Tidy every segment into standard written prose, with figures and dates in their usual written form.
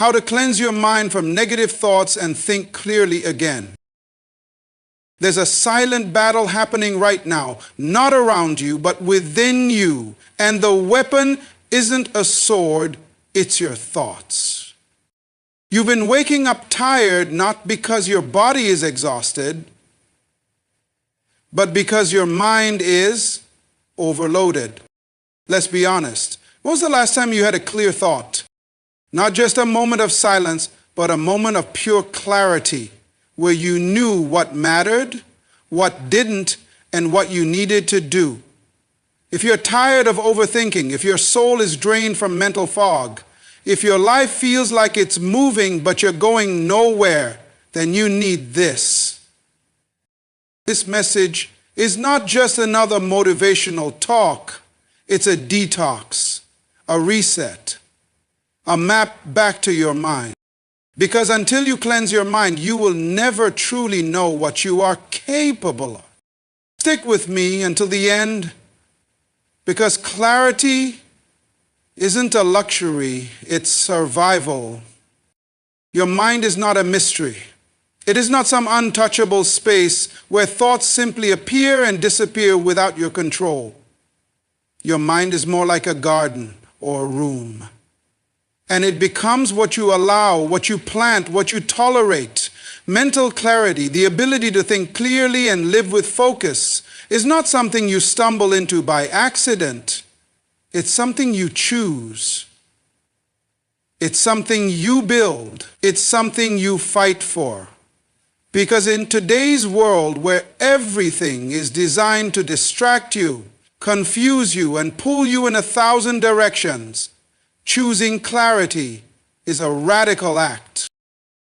how to cleanse your mind from negative thoughts and think clearly again. There's a silent battle happening right now, not around you, but within you. And the weapon isn't a sword, it's your thoughts. You've been waking up tired not because your body is exhausted, but because your mind is overloaded. Let's be honest. When was the last time you had a clear thought? Not just a moment of silence, but a moment of pure clarity, where you knew what mattered, what didn't, and what you needed to do. If you're tired of overthinking, if your soul is drained from mental fog, if your life feels like it's moving but you're going nowhere, then you need this. This message is not just another motivational talk. It's a detox, a reset, a map back to your mind. Because until you cleanse your mind, you will never truly know what you are capable of. Stick with me until the end, because clarity isn't a luxury, it's survival. Your mind is not a mystery. It is not some untouchable space where thoughts simply appear and disappear without your control. Your mind is more like a garden or a room. And it becomes what you allow, what you plant, what you tolerate. Mental clarity, the ability to think clearly and live with focus, is not something you stumble into by accident. It's something you choose. It's something you build. It's something you fight for. Because in today's world, where everything is designed to distract you, confuse you, and pull you in 1,000 directions, choosing clarity is a radical act.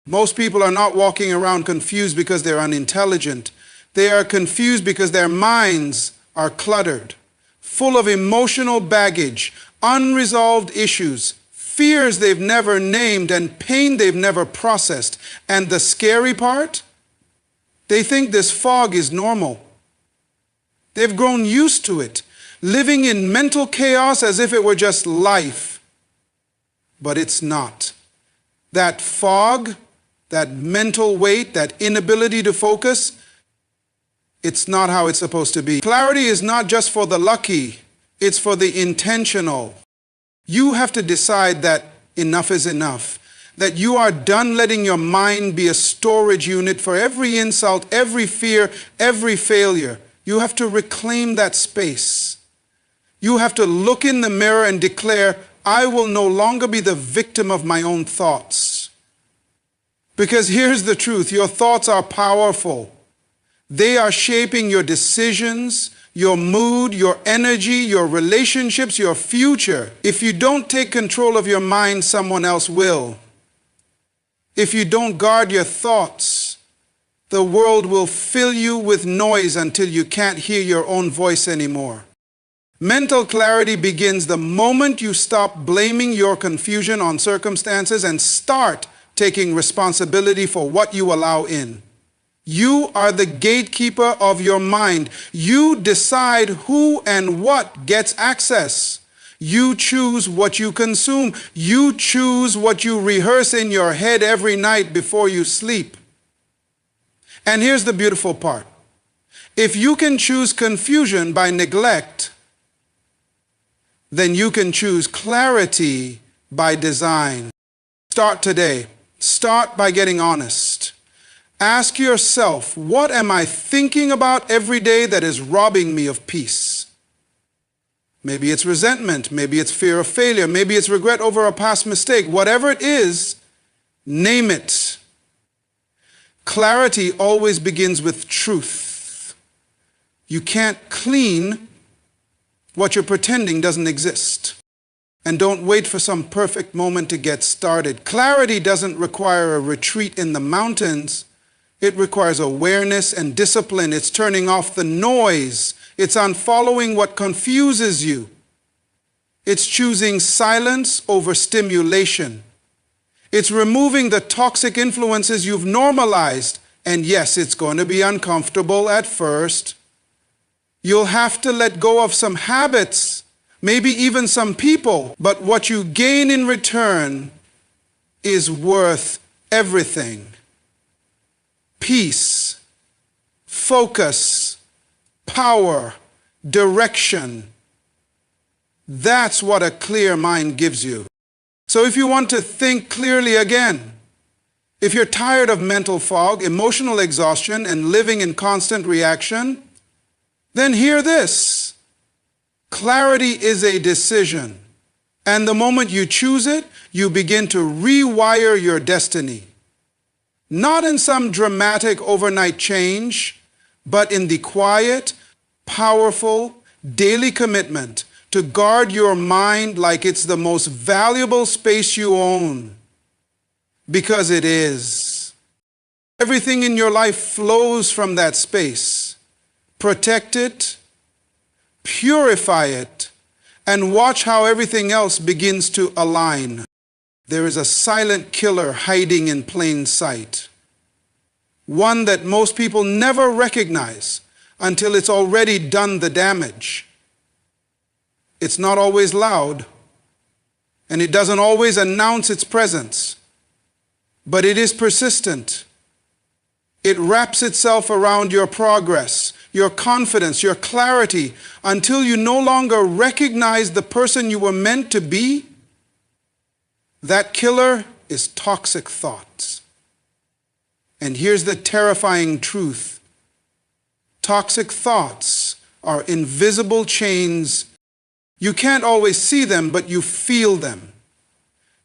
Most people are not walking around confused because they're unintelligent. They are confused because their minds are cluttered, full of emotional baggage, unresolved issues, fears they've never named, and pain they've never processed. And the scary part? They think this fog is normal. They've grown used to it, living in mental chaos as if it were just life. But it's not. That fog, that mental weight, that inability to focus, it's not how it's supposed to be. Clarity is not just for the lucky, it's for the intentional. You have to decide that enough is enough, that you are done letting your mind be a storage unit for every insult, every fear, every failure. You have to reclaim that space. You have to look in the mirror and declare, I will no longer be the victim of my own thoughts. Because here's the truth, your thoughts are powerful. They are shaping your decisions, your mood, your energy, your relationships, your future. If you don't take control of your mind, someone else will. If you don't guard your thoughts, the world will fill you with noise until you can't hear your own voice anymore. Mental clarity begins the moment you stop blaming your confusion on circumstances and start taking responsibility for what you allow in. You are the gatekeeper of your mind. You decide who and what gets access. You choose what you consume. You choose what you rehearse in your head every night before you sleep. And here's the beautiful part. If you can choose confusion by neglect, then you can choose clarity by design. Start today. Start by getting honest. Ask yourself, what am I thinking about every day that is robbing me of peace? Maybe it's resentment, maybe it's fear of failure, maybe it's regret over a past mistake. Whatever it is, name it. Clarity always begins with truth. You can't clean what you're pretending doesn't exist. And don't wait for some perfect moment to get started. Clarity doesn't require a retreat in the mountains. It requires awareness and discipline. It's turning off the noise. It's unfollowing what confuses you. It's choosing silence over stimulation. It's removing the toxic influences you've normalized. And yes, it's going to be uncomfortable at first. You'll have to let go of some habits, maybe even some people, but what you gain in return is worth everything. Peace, focus, power, direction. That's what a clear mind gives you. So if you want to think clearly again, if you're tired of mental fog, emotional exhaustion, and living in constant reaction, then hear this. Clarity is a decision. And the moment you choose it, you begin to rewire your destiny. Not in some dramatic overnight change, but in the quiet, powerful, daily commitment to guard your mind like it's the most valuable space you own. Because it is. Everything in your life flows from that space. Protect it, purify it, and watch how everything else begins to align. There is a silent killer hiding in plain sight. One that most people never recognize until it's already done the damage. It's not always loud, and it doesn't always announce its presence, but it is persistent. It wraps itself around your progress, your confidence, your clarity, until you no longer recognize the person you were meant to be. That killer is toxic thoughts. And here's the terrifying truth. Toxic thoughts are invisible chains. You can't always see them, but you feel them.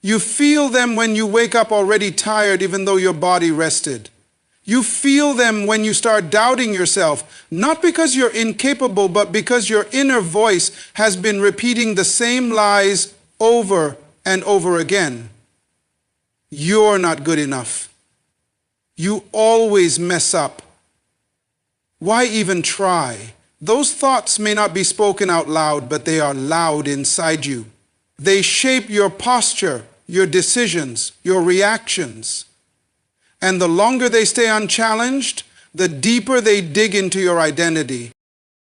You feel them when you wake up already tired, even though your body rested. You feel them when you start doubting yourself, not because you're incapable, but because your inner voice has been repeating the same lies over and over again. You're not good enough. You always mess up. Why even try? Those thoughts may not be spoken out loud, but they are loud inside you. They shape your posture, your decisions, your reactions. And the longer they stay unchallenged, the deeper they dig into your identity.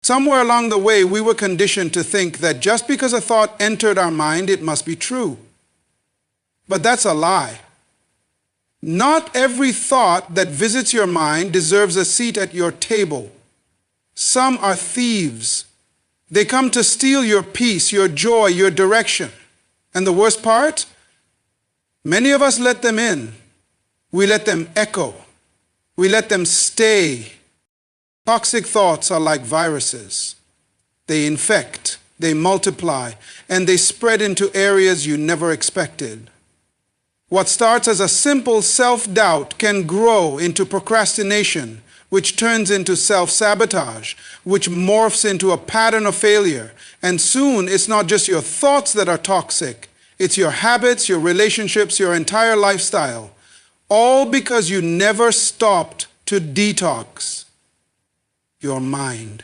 Somewhere along the way, we were conditioned to think that just because a thought entered our mind, it must be true. But that's a lie. Not every thought that visits your mind deserves a seat at your table. Some are thieves. They come to steal your peace, your joy, your direction. And the worst part? Many of us let them in. We let them echo. We let them stay. Toxic thoughts are like viruses. They infect, they multiply, and they spread into areas you never expected. What starts as a simple self-doubt can grow into procrastination, which turns into self-sabotage, which morphs into a pattern of failure. And soon, it's not just your thoughts that are toxic. It's your habits, your relationships, your entire lifestyle. All because you never stopped to detox your mind.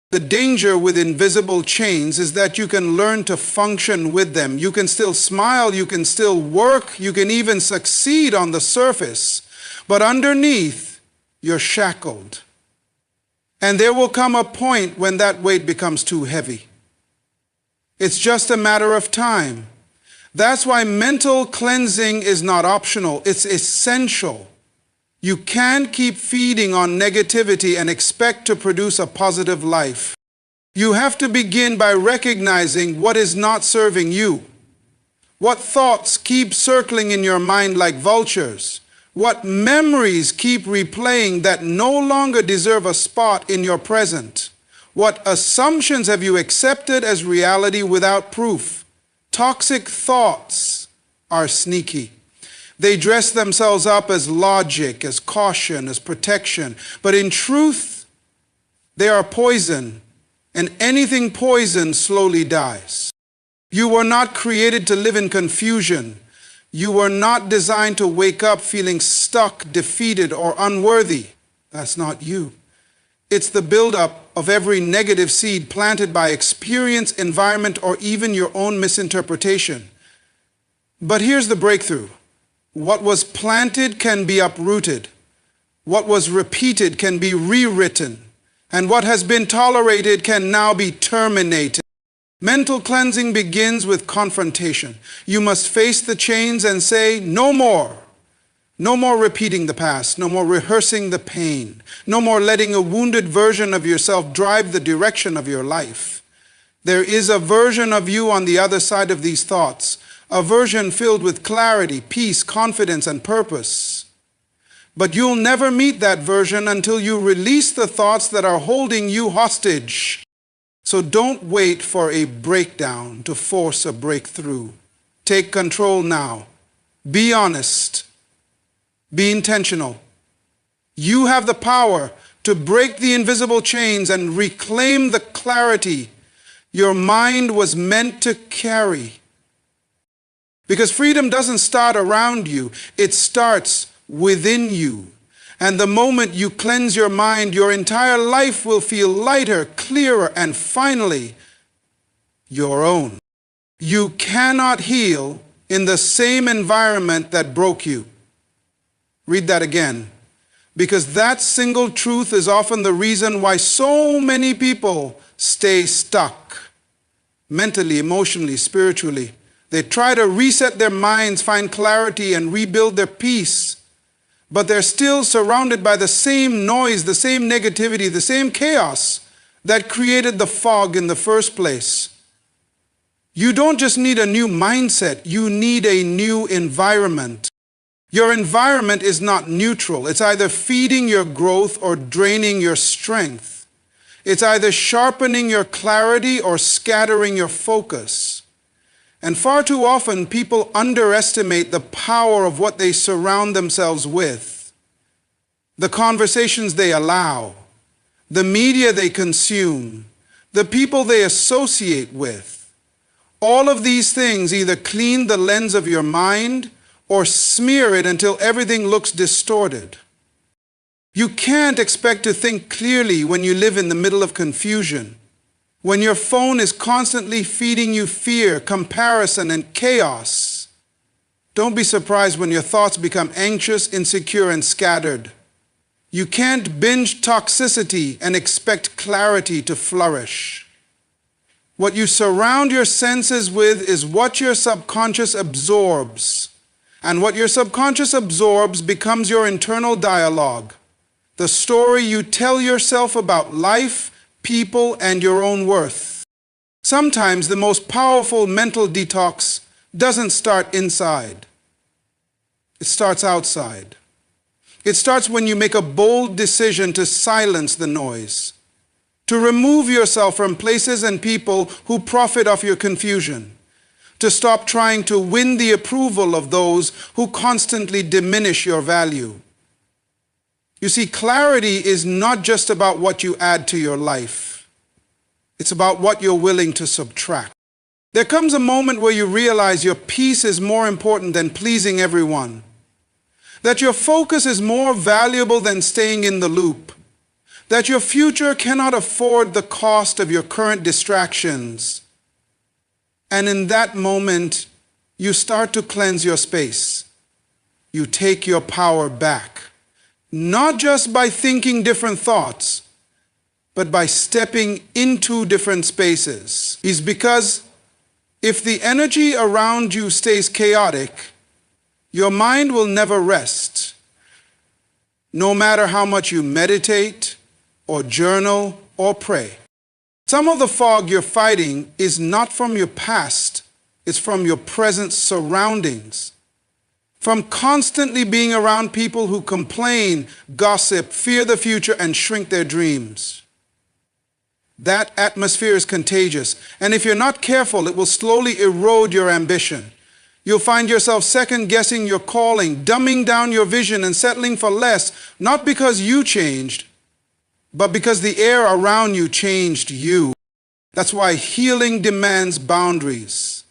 The danger with invisible chains is that you can learn to function with them. You can still smile, you can still work, you can even succeed on the surface. But underneath, you're shackled. And there will come a point when that weight becomes too heavy. It's just a matter of time. That's why mental cleansing is not optional, it's essential. You can't keep feeding on negativity and expect to produce a positive life. You have to begin by recognizing what is not serving you. What thoughts keep circling in your mind like vultures? What memories keep replaying that no longer deserve a spot in your present? What assumptions have you accepted as reality without proof? Toxic thoughts are sneaky. They dress themselves up as logic, as caution, as protection. But in truth, they are poison, and anything poisoned slowly dies. You were not created to live in confusion. You were not designed to wake up feeling stuck, defeated, or unworthy. That's not you. It's the buildup of every negative seed planted by experience, environment, or even your own misinterpretation. But here's the breakthrough. What was planted can be uprooted. What was repeated can be rewritten. And what has been tolerated can now be terminated. Mental cleansing begins with confrontation. You must face the chains and say, no more. No more repeating the past. No more rehearsing the pain. No more letting a wounded version of yourself drive the direction of your life. There is a version of you on the other side of these thoughts, a version filled with clarity, peace, confidence, and purpose. But you'll never meet that version until you release the thoughts that are holding you hostage. So don't wait for a breakdown to force a breakthrough. Take control now. Be honest. Be intentional. You have the power to break the invisible chains and reclaim the clarity your mind was meant to carry. Because freedom doesn't start around you, it starts within you. And the moment you cleanse your mind, your entire life will feel lighter, clearer, and finally, your own. You cannot heal in the same environment that broke you. Read that again. Because that single truth is often the reason why so many people stay stuck. Mentally, emotionally, spiritually. They try to reset their minds, find clarity, and rebuild their peace. But they're still surrounded by the same noise, the same negativity, the same chaos that created the fog in the first place. You don't just need a new mindset, you need a new environment. Your environment is not neutral. It's either feeding your growth or draining your strength. It's either sharpening your clarity or scattering your focus. And far too often, people underestimate the power of what they surround themselves with, the conversations they allow, the media they consume, the people they associate with. All of these things either clean the lens of your mind or smear it until everything looks distorted. You can't expect to think clearly when you live in the middle of confusion. When your phone is constantly feeding you fear, comparison, and chaos. Don't be surprised when your thoughts become anxious, insecure, and scattered. You can't binge toxicity and expect clarity to flourish. What you surround your senses with is what your subconscious absorbs. And what your subconscious absorbs becomes your internal dialogue, the story you tell yourself about life, people, and your own worth. Sometimes the most powerful mental detox doesn't start inside. It starts outside. It starts when you make a bold decision to silence the noise, to remove yourself from places and people who profit off your confusion, to stop trying to win the approval of those who constantly diminish your value. You see, clarity is not just about what you add to your life. It's about what you're willing to subtract. There comes a moment where you realize your peace is more important than pleasing everyone, that your focus is more valuable than staying in the loop, that your future cannot afford the cost of your current distractions. And in that moment, you start to cleanse your space. You take your power back. Not just by thinking different thoughts, but by stepping into different spaces. Is because if the energy around you stays chaotic, your mind will never rest. No matter how much you meditate, or journal, or pray. Some of the fog you're fighting is not from your past, it's from your present surroundings. From constantly being around people who complain, gossip, fear the future, and shrink their dreams. That atmosphere is contagious, and if you're not careful, it will slowly erode your ambition. You'll find yourself second-guessing your calling, dumbing down your vision, and settling for less, not because you changed, but because the air around you changed you. That's why healing demands boundaries.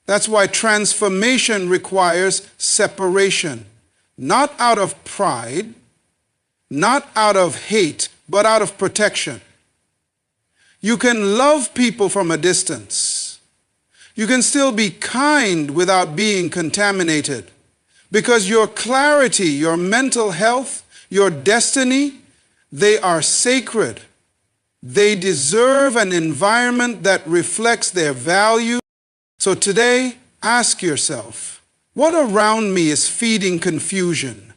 That's why transformation requires separation, not out of pride, not out of hate, but out of protection. You can love people from a distance. You can still be kind without being contaminated, because your clarity, your mental health, your destiny, they are sacred. They deserve an environment that reflects their values. So today, ask yourself, what around me is feeding confusion?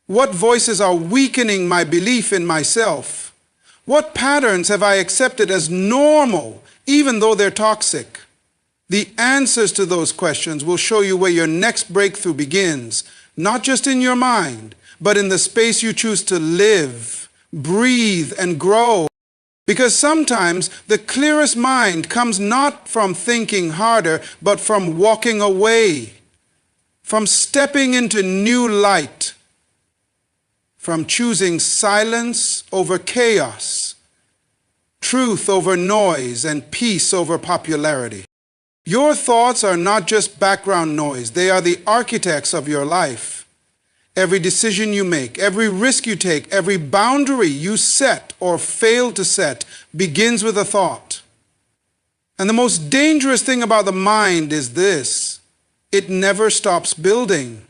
What voices are weakening my belief in myself? What patterns have I accepted as normal, even though they're toxic? The answers to those questions will show you where your next breakthrough begins, not just in your mind, but in the space you choose to live, breathe, and grow. Because sometimes the clearest mind comes not from thinking harder, but from walking away, from stepping into new light, from choosing silence over chaos, truth over noise, and peace over popularity. Your thoughts are not just background noise, they are the architects of your life. Every decision you make, every risk you take, every boundary you set or fail to set begins with a thought. And the most dangerous thing about the mind is this: it never stops building.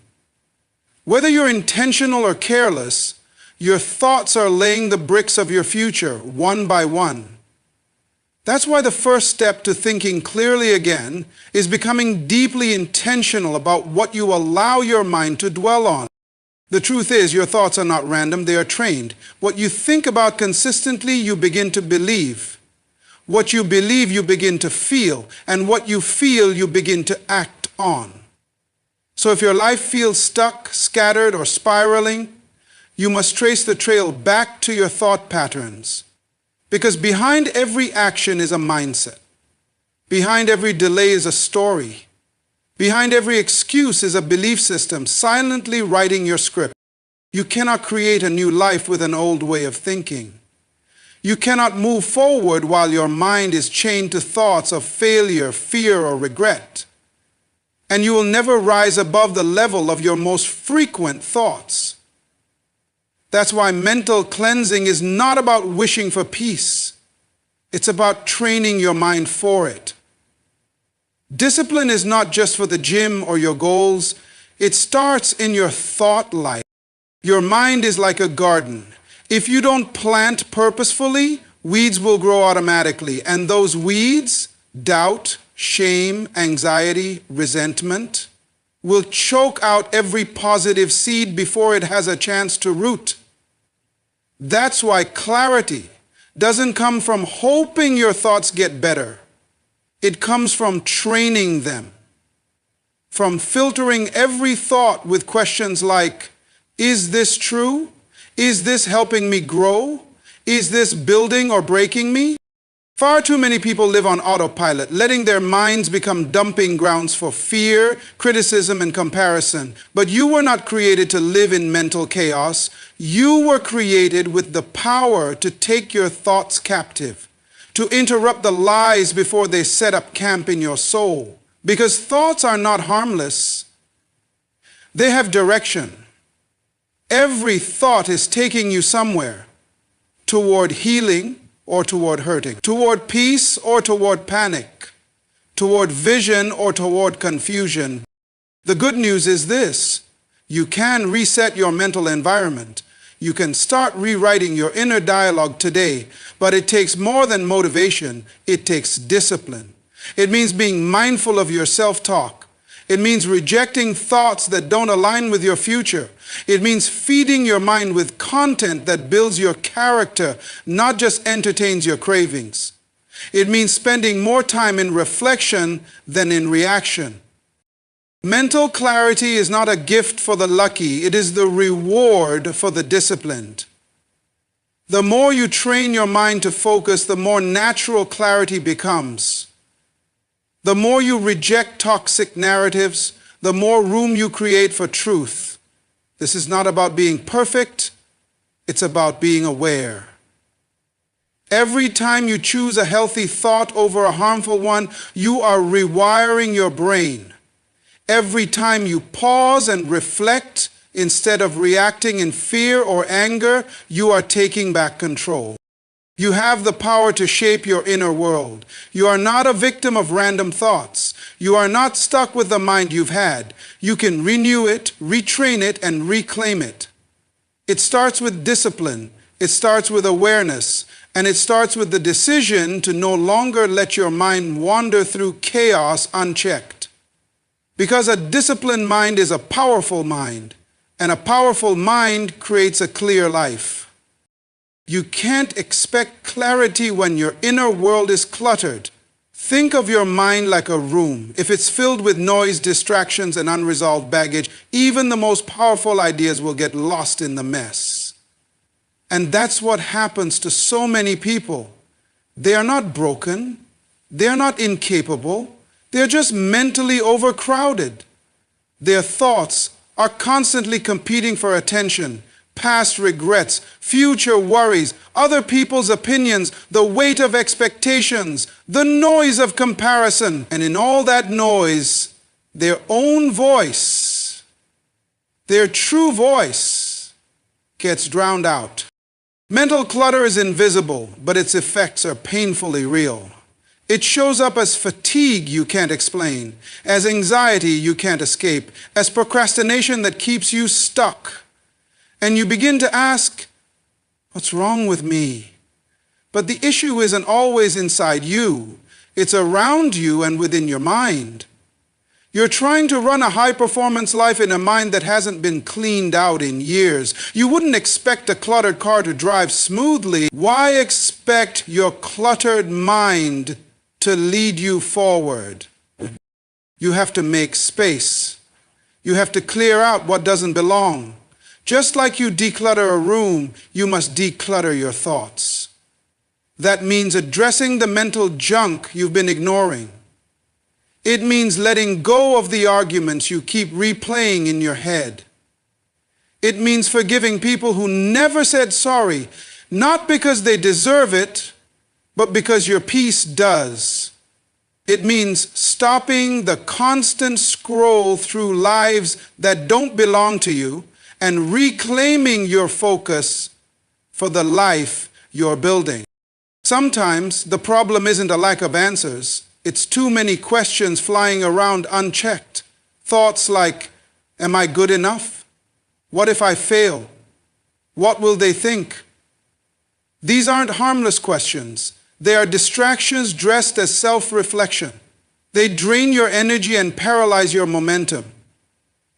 Whether you're intentional or careless, your thoughts are laying the bricks of your future, one by one. That's why the first step to thinking clearly again is becoming deeply intentional about what you allow your mind to dwell on. The truth is, your thoughts are not random, they are trained. What you think about consistently, you begin to believe. What you believe, you begin to feel. And what you feel, you begin to act on. So if your life feels stuck, scattered, or spiraling, you must trace the trail back to your thought patterns. Because behind every action is a mindset. Behind every delay is a story. Behind every excuse is a belief system silently writing your script. You cannot create a new life with an old way of thinking. You cannot move forward while your mind is chained to thoughts of failure, fear, or regret. And you will never rise above the level of your most frequent thoughts. That's why mental cleansing is not about wishing for peace. It's about training your mind for it. Discipline is not just for the gym or your goals. It starts in your thought life. Your mind is like a garden. If you don't plant purposefully, weeds will grow automatically. And those weeds, doubt, shame, anxiety, resentment, will choke out every positive seed before it has a chance to root. That's why clarity doesn't come from hoping your thoughts get better. It comes from training them, from filtering every thought with questions like, is this true? Is this helping me grow? Is this building or breaking me? Far too many people live on autopilot, letting their minds become dumping grounds for fear, criticism, and comparison. But you were not created to live in mental chaos. You were created with the power to take your thoughts captive, to interrupt the lies before they set up camp in your soul. Because thoughts are not harmless. They have direction. Every thought is taking you somewhere, toward healing or toward hurting, toward peace or toward panic, toward vision or toward confusion. The good news is this: you can reset your mental environment. You can start rewriting your inner dialogue today, but it takes more than motivation. It takes discipline. It means being mindful of your self-talk. It means rejecting thoughts that don't align with your future. It means feeding your mind with content that builds your character, not just entertains your cravings. It means spending more time in reflection than in reaction. Mental clarity is not a gift for the lucky, it is the reward for the disciplined. The more you train your mind to focus, the more natural clarity becomes. The more you reject toxic narratives, the more room you create for truth. This is not about being perfect, it's about being aware. Every time you choose a healthy thought over a harmful one, you are rewiring your brain. Every time you pause and reflect, instead of reacting in fear or anger, you are taking back control. You have the power to shape your inner world. You are not a victim of random thoughts. You are not stuck with the mind you've had. You can renew it, retrain it, and reclaim it. It starts with discipline. It starts with awareness. And it starts with the decision to no longer let your mind wander through chaos unchecked. Because a disciplined mind is a powerful mind, and a powerful mind creates a clear life. You can't expect clarity when your inner world is cluttered. Think of your mind like a room. If it's filled with noise, distractions, and unresolved baggage, even the most powerful ideas will get lost in the mess. And that's what happens to so many people. They are not broken. They are not incapable. They're just mentally overcrowded. Their thoughts are constantly competing for attention, past regrets, future worries, other people's opinions, the weight of expectations, the noise of comparison. And in all that noise, their own voice, their true voice, gets drowned out. Mental clutter is invisible, but its effects are painfully real. It shows up as fatigue you can't explain, as anxiety you can't escape, as procrastination that keeps you stuck. And you begin to ask, what's wrong with me? But the issue isn't always inside you. It's around you and within your mind. You're trying to run a high-performance life in a mind that hasn't been cleaned out in years. You wouldn't expect a cluttered car to drive smoothly. Why expect your cluttered mind to lead you forward? You have to make space. You have to clear out what doesn't belong. Just like you declutter a room, you must declutter your thoughts. That means addressing the mental junk you've been ignoring. It means letting go of the arguments you keep replaying in your head. It means forgiving people who never said sorry, not because they deserve it, but because your peace does. It means stopping the constant scroll through lives that don't belong to you and reclaiming your focus for the life you're building. Sometimes the problem isn't a lack of answers. It's too many questions flying around unchecked. Thoughts like, am I good enough? What if I fail? What will they think? These aren't harmless questions. They are distractions dressed as self-reflection. They drain your energy and paralyze your momentum.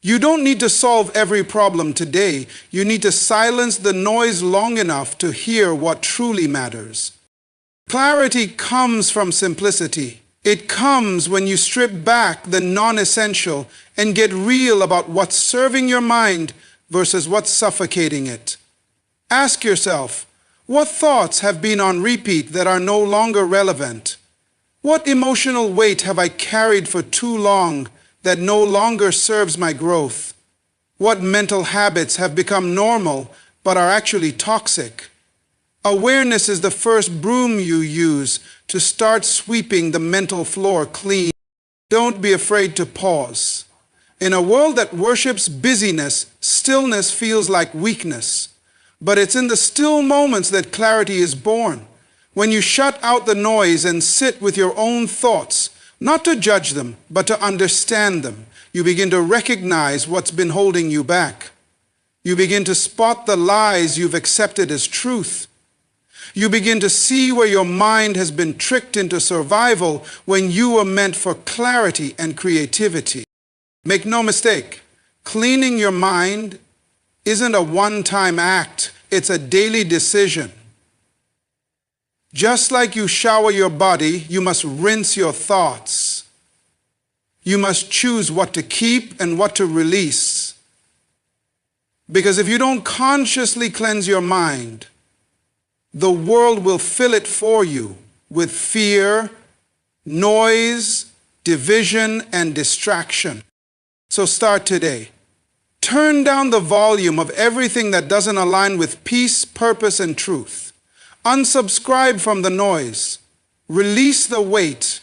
You don't need to solve every problem today. You need to silence the noise long enough to hear what truly matters. Clarity comes from simplicity. It comes when you strip back the non-essential and get real about what's serving your mind versus what's suffocating it. Ask yourself, what thoughts have been on repeat that are no longer relevant? What emotional weight have I carried for too long that no longer serves my growth? What mental habits have become normal but are actually toxic? Awareness is the first broom you use to start sweeping the mental floor clean. Don't be afraid to pause. In a world that worships busyness, stillness feels like weakness. But it's in the still moments that clarity is born. When you shut out the noise and sit with your own thoughts, not to judge them, but to understand them, you begin to recognize what's been holding you back. You begin to spot the lies you've accepted as truth. You begin to see where your mind has been tricked into survival when you were meant for clarity and creativity. Make no mistake, cleaning your mind isn't a one-time act, it's a daily decision. Just like you shower your body, you must rinse your thoughts. You must choose what to keep and what to release. Because if you don't consciously cleanse your mind, the world will fill it for you with fear, noise, division, and distraction. So start today. Turn down the volume of everything that doesn't align with peace, purpose, and truth. Unsubscribe from the noise. Release the weight.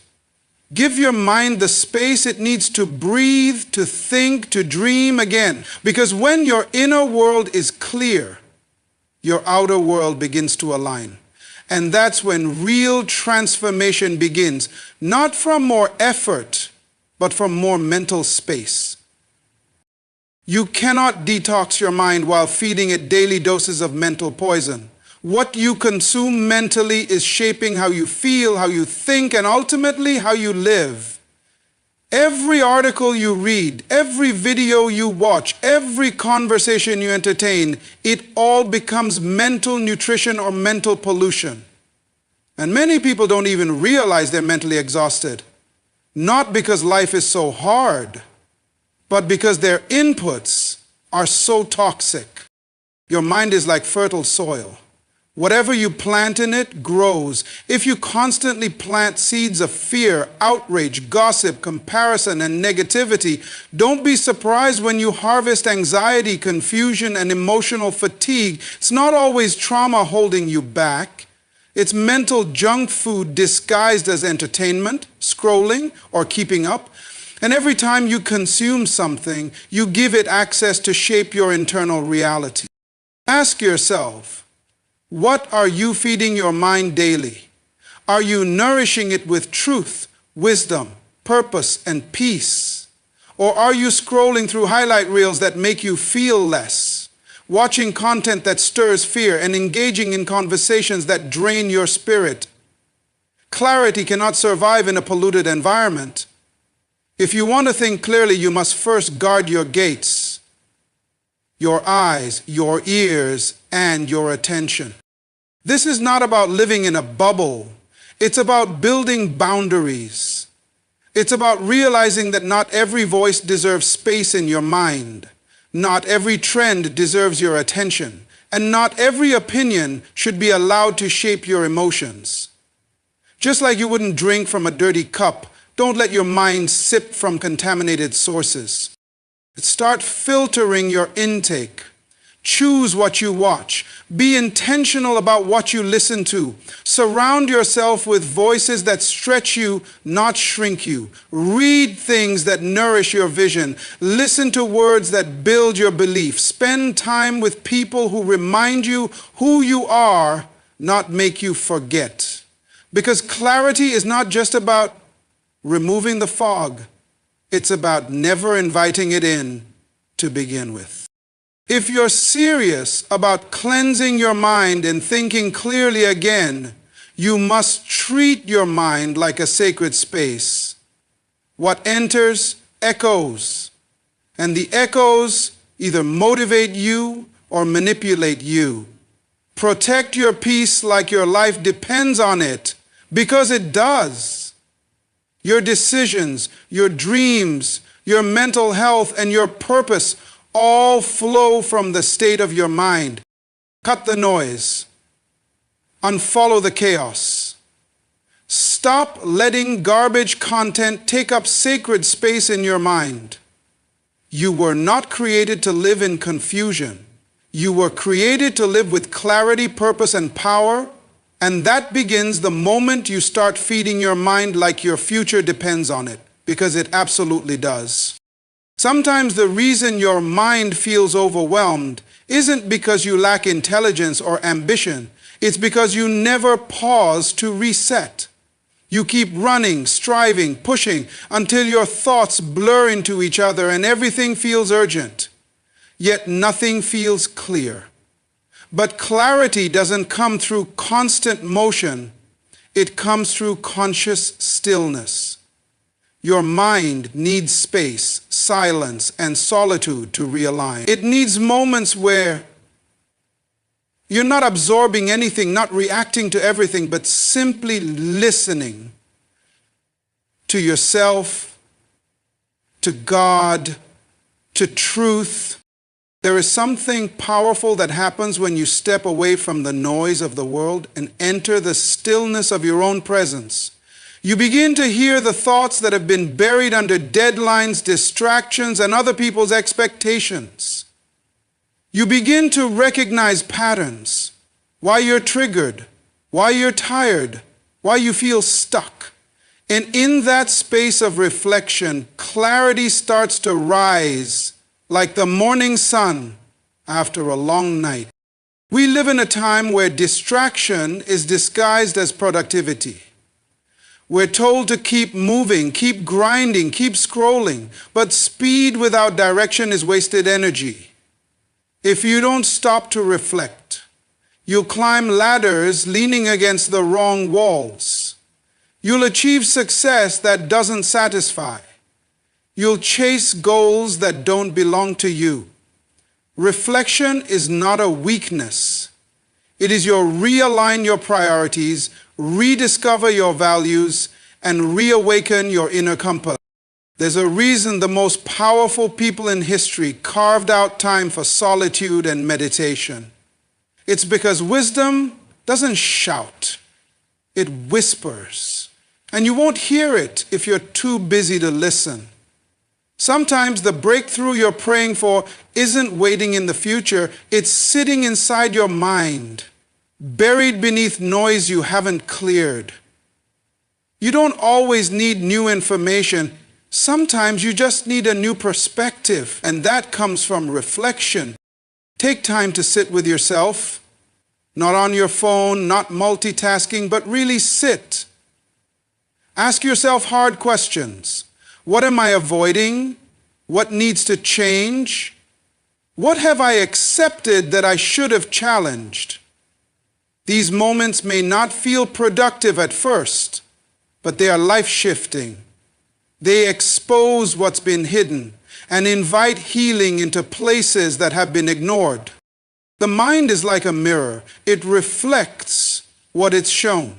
Give your mind the space it needs to breathe, to think, to dream again. Because when your inner world is clear, your outer world begins to align. And that's when real transformation begins, not from more effort, but from more mental space. You cannot detox your mind while feeding it daily doses of mental poison. What you consume mentally is shaping how you feel, how you think, and ultimately how you live. Every article you read, every video you watch, every conversation you entertain, it all becomes mental nutrition or mental pollution. And many people don't even realize they're mentally exhausted. Not because life is so hard, but because their inputs are so toxic. Your mind is like fertile soil. Whatever you plant in it grows. If you constantly plant seeds of fear, outrage, gossip, comparison, and negativity, don't be surprised when you harvest anxiety, confusion, and emotional fatigue. It's not always trauma holding you back. It's mental junk food disguised as entertainment, scrolling, or keeping up. And every time you consume something, you give it access to shape your internal reality. Ask yourself, what are you feeding your mind daily? Are you nourishing it with truth, wisdom, purpose, and peace? Or are you scrolling through highlight reels that make you feel less, watching content that stirs fear, and engaging in conversations that drain your spirit? Clarity cannot survive in a polluted environment. If you want to think clearly, you must first guard your gates, your eyes, your ears, and your attention. This is not about living in a bubble. It's about building boundaries. It's about realizing that not every voice deserves space in your mind. Not every trend deserves your attention. And not every opinion should be allowed to shape your emotions. Just like you wouldn't drink from a dirty cup, don't let your mind sip from contaminated sources. Start filtering your intake. Choose what you watch. Be intentional about what you listen to. Surround yourself with voices that stretch you, not shrink you. Read things that nourish your vision. Listen to words that build your belief. Spend time with people who remind you who you are, not make you forget. Because clarity is not just about removing the fog. It's about never inviting it in to begin with. If you're serious about cleansing your mind and thinking clearly again, you must treat your mind like a sacred space. What enters, echoes. And the echoes either motivate you or manipulate you. Protect your peace like your life depends on it, because it does. Your decisions, your dreams, your mental health, and your purpose all flow from the state of your mind. Cut the noise. Unfollow the chaos. Stop letting garbage content take up sacred space in your mind. You were not created to live in confusion. You were created to live with clarity, purpose, and power. And that begins the moment you start feeding your mind like your future depends on it, because it absolutely does. Sometimes the reason your mind feels overwhelmed isn't because you lack intelligence or ambition. It's because you never pause to reset. You keep running, striving, pushing until your thoughts blur into each other and everything feels urgent. Yet nothing feels clear. But clarity doesn't come through constant motion. It comes through conscious stillness. Your mind needs space, silence, and solitude to realign. It needs moments where you're not absorbing anything, not reacting to everything, but simply listening to yourself, to God, to truth. There is something powerful that happens when you step away from the noise of the world and enter the stillness of your own presence. You begin to hear the thoughts that have been buried under deadlines, distractions, and other people's expectations. You begin to recognize patterns, why you're triggered, why you're tired, why you feel stuck. And in that space of reflection, clarity starts to rise like the morning sun after a long night. We live in a time where distraction is disguised as productivity. We're told to keep moving, keep grinding, keep scrolling, but speed without direction is wasted energy. If you don't stop to reflect, You'll climb ladders leaning against the wrong walls. You'll achieve success that doesn't satisfy. You'll chase goals that don't belong to you. Reflection is not a weakness. It is your realign your priorities, rediscover your values, and reawaken your inner compass. There's a reason the most powerful people in history carved out time for solitude and meditation. It's because wisdom doesn't shout, it whispers. And you won't hear it if you're too busy to listen. Sometimes the breakthrough you're praying for isn't waiting in the future, it's sitting inside your mind, buried beneath noise you haven't cleared. You don't always need new information. Sometimes you just need a new perspective, and that comes from reflection. Take time to sit with yourself, not on your phone, not multitasking, but really sit. Ask yourself hard questions. What am I avoiding? What needs to change? What have I accepted that I should have challenged? These moments may not feel productive at first, but they are life-shifting. They expose what's been hidden and invite healing into places that have been ignored. The mind is like a mirror. It reflects what it's shown.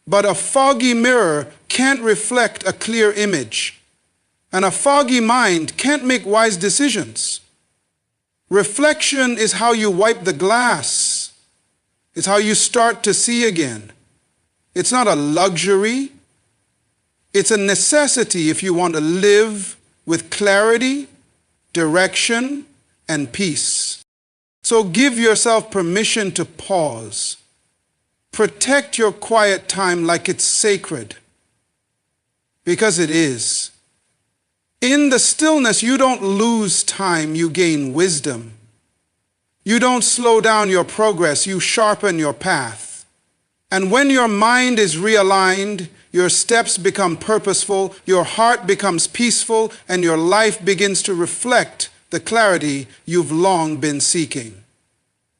But a foggy mirror can't reflect a clear image. And a foggy mind can't make wise decisions. Reflection is how you wipe the glass. It's how you start to see again. It's not a luxury. It's a necessity if you want to live with clarity, direction, and peace. So give yourself permission to pause. Protect your quiet time like it's sacred, because it is. In the stillness, you don't lose time, you gain wisdom. You don't slow down your progress, you sharpen your path. And when your mind is realigned, your steps become purposeful, your heart becomes peaceful, and your life begins to reflect the clarity you've long been seeking.